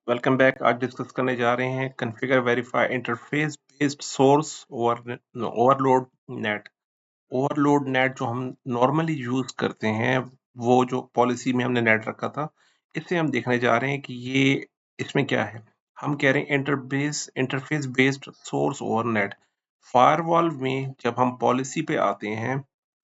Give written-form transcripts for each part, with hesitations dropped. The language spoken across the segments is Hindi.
Welcome back. आज डिस्कस करने जा रहे हैं configure verify interface based source overload net. Overload net जो हम नॉर्मली यूज करते हैं, वो जो पॉलिसी में हमने नेट रखा था, इससे हम देखने जा रहे हैं कि ये इसमें क्या है। हम कह रहे हैं interface based source over net. Firewall में जब हम पॉलिसी पे आते हैं,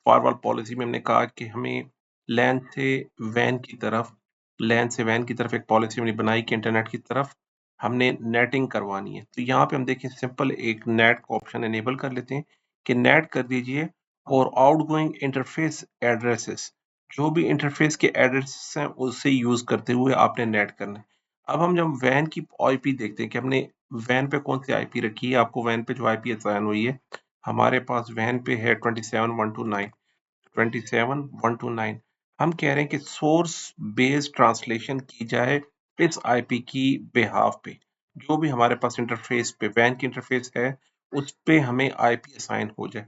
फायरवॉल पॉलिसी में हमने कहा कि हमें लैन से वैन की तरफ लैन से वैन की तरफ एक पॉलिसी हमने बनाई कि इंटरनेट की तरफ हमने नेटिंग करवानी है। तो यहाँ पे हम देखें, सिंपल एक नेट का ऑप्शन एनेबल कर लेते हैं कि नेट कर दीजिए और आउटगोइंग इंटरफेस एड्रेसेस, जो भी इंटरफेस के एड्रेसेस हैं उसे यूज करते हुए आपने नेट करना है। अब हम जब वैन की आईपी देखते हैं कि हमने वैन पे कौन सी आईपी रखी है। आपको वैन पे जो आईपी असाइन हुई है, हमारे पास वैन पे है 27.129। हम कह रहे हैं कि सोर्स बेस्ड ट्रांसलेशन की जाए इस आईपी की बेहाफ पे। जो भी हमारे पास इंटरफेस पे वैन की इंटरफेस है, उस पे हमें आईपी असाइन हो जाए।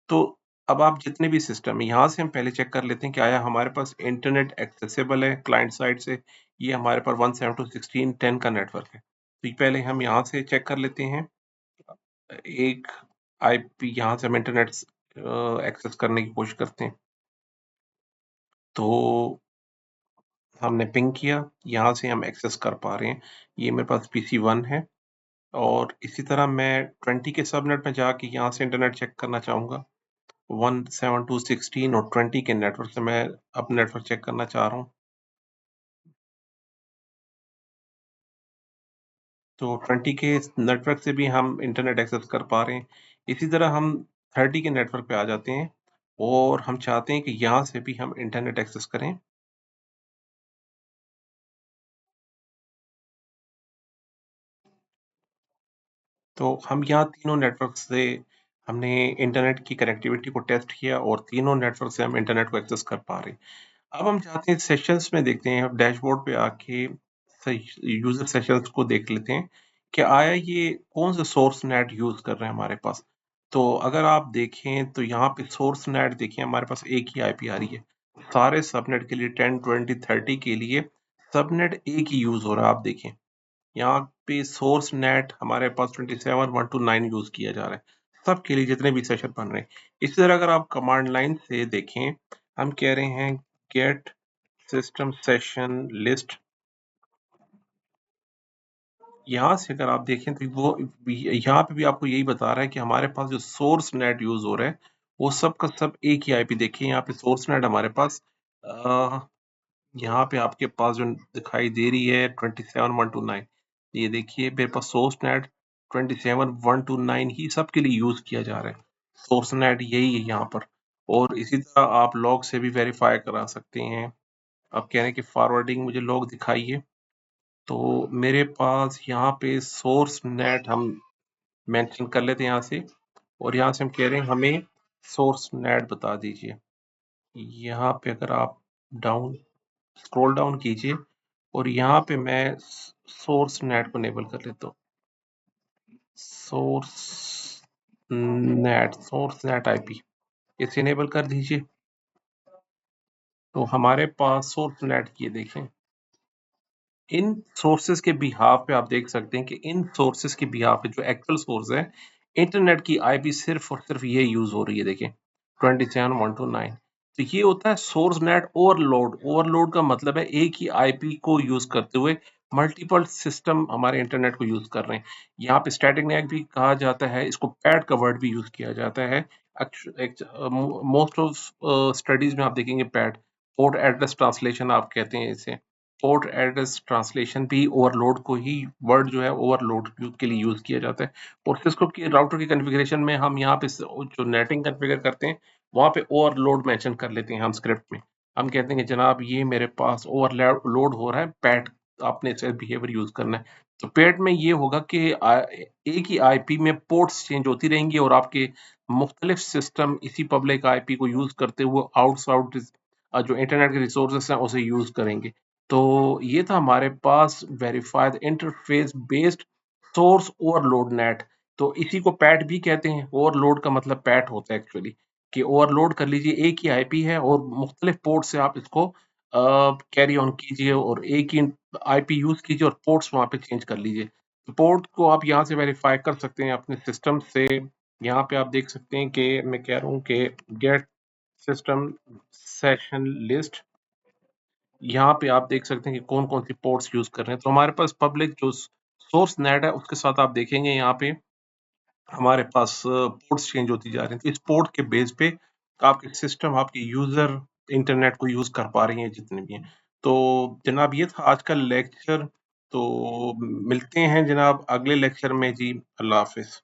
तो अब आप जितने भी सिस्टम है, यहाँ से हम पहले चेक कर लेते हैं कि आया हमारे पास इंटरनेट एक्सेसिबल है क्लाइंट साइड से। ये हमारे पास 172.16.10 का नेटवर्क है। तो ये पहले हम यहाँ से चेक कर लेते हैं। एक आईपी यहाँ से हम इंटरनेट एक्सेस करने की कोशिश करते हैं। तो हमने पिंग किया, यहाँ से हम एक्सेस कर पा रहे हैं। ये मेरे पास पीसी 1 है और इसी तरह मैं 20 के सबनेट में जाके यहाँ से इंटरनेट चेक करना चाहूँगा। 172.16 और 20 के नेटवर्क से मैं अपना नेटवर्क चेक करना चाह रहा हूँ। तो 20 के नेटवर्क से भी हम इंटरनेट एक्सेस कर पा रहे हैं। इसी तरह हम 30 के नेटवर्क पे आ जाते हैं और हम चाहते हैं कि यहाँ से भी हम इंटरनेट एक्सेस करें। तो हम यहाँ तीनों नेटवर्क से हमने इंटरनेट की कनेक्टिविटी को टेस्ट किया और तीनों नेटवर्क से हम इंटरनेट को एक्सेस कर पा रहे हैं। अब हम चाहते हैं सेशंस में देखते हैं, डैशबोर्ड पे आके यूजर सेशंस को देख लेते हैं कि आया ये कौन सा सोर्स नेट यूज कर रहे हैं हमारे पास। तो अगर आप देखें तो यहाँ पे सोर्स नेट देखिए, हमारे पास एक ही आईपी आ रही है। सारे सबनेट के लिए 10, 20, 30 के लिए सबनेट एक ही यूज हो रहा है। आप देखें यहाँ पे सोर्स नेट हमारे पास 27.129 यूज किया जा रहा है सबके लिए, जितने भी सेशन बन रहे हैं। इसी तरह अगर आप कमांड लाइन से देखें, हम कह रहे हैं गेट सिस्टम सेशन लिस्ट। यहाँ से अगर आप देखें तो वो यहाँ पे भी आपको यही बता रहा है कि हमारे पास जो सोर्स नेट यूज हो रहा है, वो सब का सब एक ही आईपी। देखिए यहाँ पे सोर्स नेट हमारे पास यहाँ पे आपके पास जो दिखाई दे रही है 27.129, ये देखिए मेरे पास सोर्स नेट 27.129 ही सबके लिए यूज किया जा रहा है। सोर्स नेट यही है यहाँ पर। और इसी तरह आप लॉग से भी वेरीफाई करा सकते हैं। आप कह रहे हैं कि फॉरवर्डिंग मुझे लॉग दिखाइए, तो मेरे पास यहाँ पे सोर्स नेट हम मेंशन कर लेते हैं यहाँ से। और यहाँ से हम कह रहे हैं हमें सोर्स नेट बता दीजिए। यहाँ पे अगर आप डाउन स्क्रॉल डाउन कीजिए और यहाँ पे मैं सोर्स नेट को इनेबल कर लेता हूँ। सोर्स नेट आईपी इसे इनेबल कर दीजिए। तो हमारे पास सोर्स नेट की देखें, इन सोर्सेज के बिहाफ पे आप देख सकते हैं कि इन सोर्सेज के बिहाफ पे जो एक्चुअल सोर्स है, इंटरनेट की आईपी सिर्फ और सिर्फ ये यूज हो रही है। देखें 27.129। तो ये होता है सोर्स नेट ओवरलोड। ओवरलोड का मतलब है एक ही आईपी को यूज करते हुए मल्टीपल सिस्टम हमारे इंटरनेट को यूज कर रहे हैं। यहाँ पे स्टैटिक नेट भी कहा जाता है, इसको पैड का वर्ड भी यूज किया जाता है। मोस्ट ऑफ स्टडीज में आप देखेंगे पैड, पोर्ट एड्रेस ट्रांसलेशन आप कहते हैं इसे। पोर्ट एड्रेस ट्रांसलेशन भी ओवरलोड को ही वर्ड जो है ओवरलोड के लिए यूज किया जाता है। और सिस्को की राउटर की कॉन्फ़िगरेशन में हम यहाँ पे जो नेटिंग कॉन्फ़िगर करते हैं, वहाँ पे ओवरलोड मेंशन कर लेते हैं हम स्क्रिप्ट में। हम कहते हैं कि जनाब ये मेरे पास ओवरलोड हो रहा है, पैट आपने इसे बिहेवियर यूज करना है। तो पैट में ये होगा कि एक ही आईपी में पोर्ट्स चेंज होती रहेंगी और आपके मुख्तलिफ सिस्टम इसी पब्लिक आईपी को यूज करते हुए आउट जो इंटरनेट के रिसोर्सेस हैं उसे यूज करेंगे। तो ये था हमारे पास verified interface based source overload net. तो इसी को पैट भी कहते हैं। ओवरलोड का मतलब पैट होता है एक्चुअली, कि ओवरलोड कर लीजिए, एक ही आईपी है और मुख्तलिफ पोर्ट से आप इसको कैरी ऑन कीजिए और एक ही आईपी यूज़ कीजिए और पोर्ट्स वहाँ पे चेंज कर लीजिए। तो पोर्ट को आप यहाँ से वेरीफ़ाई कर सकते हैं अपने सिस्टम से। यहाँ पे आप देख सकते हैं कि मैं कह रहा हूँ कि गेट सिस्टम सेशन लिस्ट, यहाँ पे आप देख सकते हैं कि कौन-कौन सी पोर्ट्स यूज़ कर रहे हैं। तो हमारे पास पब्लिक जो सोर्स नेट है उसके साथ आप देखेंगे यहाँ पे हमारे पास पोर्ट्स चेंज होती जा रही हैं। तो इस पोर्ट के बेस पे आपके सिस्टम, आपके यूज़र इंटरनेट को यूज़ कर पा रही हैं जितने भी हैं। तो जनाब ये था आज का लेक्चर। तो मिलते हैं जनाब अगले लेक्चर में जी। अल्लाह हाफ़िज़।